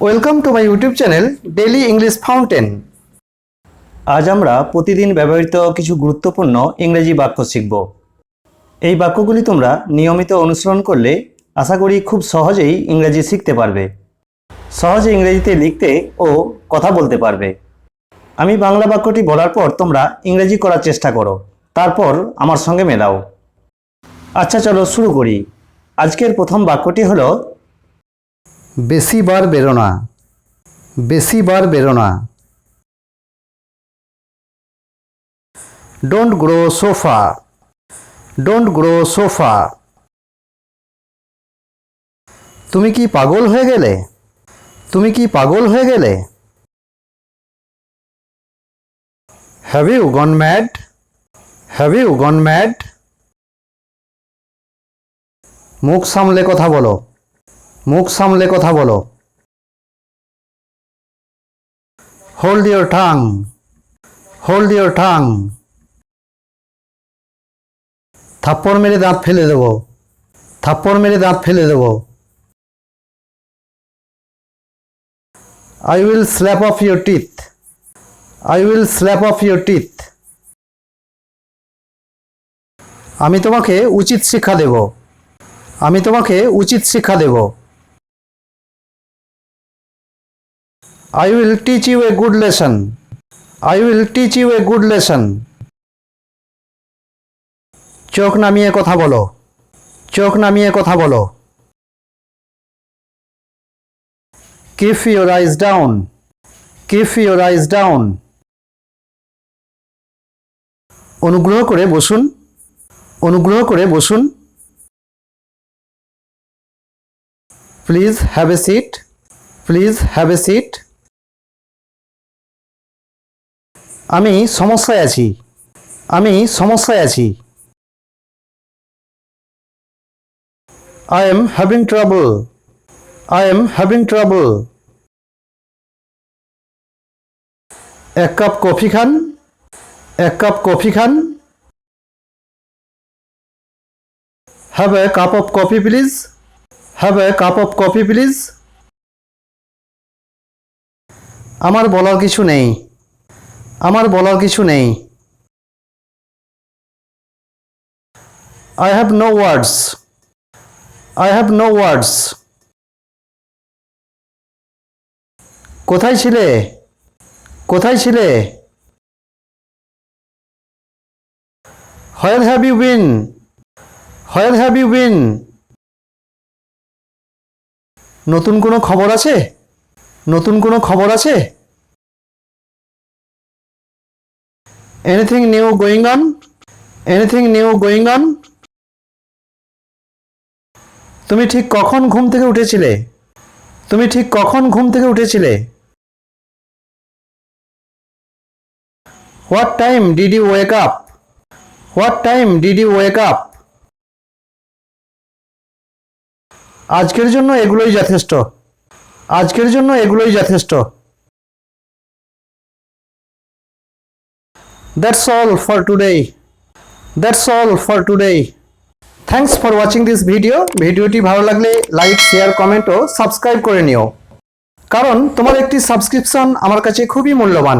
Welcome to my YouTube channel daily English fountain. আজ আমরা প্রতিদিন ব্যবহৃত কিছু গুরুত্বপূর্ণ ইংরেজি বাক্য শিখব। এই বাক্যগুলি তোমরা নিয়মিত অনুসরণ করলে আশা করি খুব সহজেই ইংরেজি শিখতে পারবে, সহজে ইংরেজিতে লিখতে ও কথা বলতে পারবে। আমি বাংলা বাক্যটি বলার পর তোমরা ইংরেজি করার চেষ্টা করো, তারপর আমার সঙ্গে মেলাও। আচ্ছা, চলো শুরু করি। আজকের প্রথম বাক্যটি হলো বেশি বার বেরো না। বেশি বার বেরো না। Don't grow sofa. Don't grow sofa. তুমি কি পাগল হয়ে গেলে? তুমি কি পাগল হয়ে গেলে? Have you gone mad? Have you gone mad? মুখ সামলে কথা বলো। মুখ সামলে কথা বলো। Hold your tongue. Hold your tongue. থাপ্পড় মেরে দাঁত ফেলে দেবো। থাপ্পড় মেরে দাঁত ফেলে দেবো। I will slap off your teeth. I will slap off your teeth. আমি তোমাকে উচিত শিক্ষা দেব। আমি তোমাকে উচিত শিক্ষা দেব। I will teach you a good lesson. I will teach you a good lesson. চোখ নামিয়ে কথা বলো। চোখ নামিয়ে কথা বলো। Keep your eyes down. Keep your eyes down. অনুগ্রহ করে বসুন। অনুগ্রহ করে বসুন। Please have a seat. Please have a seat. আমি সমস্যায় আছি। আমি সমস্যায় আছি। I am having trouble. I am having trouble. এক কাপ কফি খান। এক cup coffee Khan. Have a cup of coffee please. Have a cup of coffee please. আমার বলার কিছু নেই। আমার বলার কিছু নেই। I have no words. I have no words. কোথায় ছিলে? কোথায় ছিলে? Where have you been? Where have you been? নতুন কোনো খবর আছে? নতুন কোনো খবর আছে? Anything new going on? Anything new going on? তুমি ঠিক কখন ঘুম থেকে উঠেছিলে? তুমি ঠিক কখন ঘুম থেকে উঠেছিলে? What time did you wake up? What time did you wake up? আজকের জন্য এগুলোই যথেষ্ট। আজকের জন্য এগুলোই যথেষ্ট। That's all for today. That's all for today. Thanks for watching this video. ভিডিওটি ভালো লাগলে লাইক, শেয়ার, কমেন্ট ও সাবস্ক্রাইব করে নিও, কারণ তোমার একটি সাবস্ক্রিপশন আমার কাছে খুবই মূল্যবান।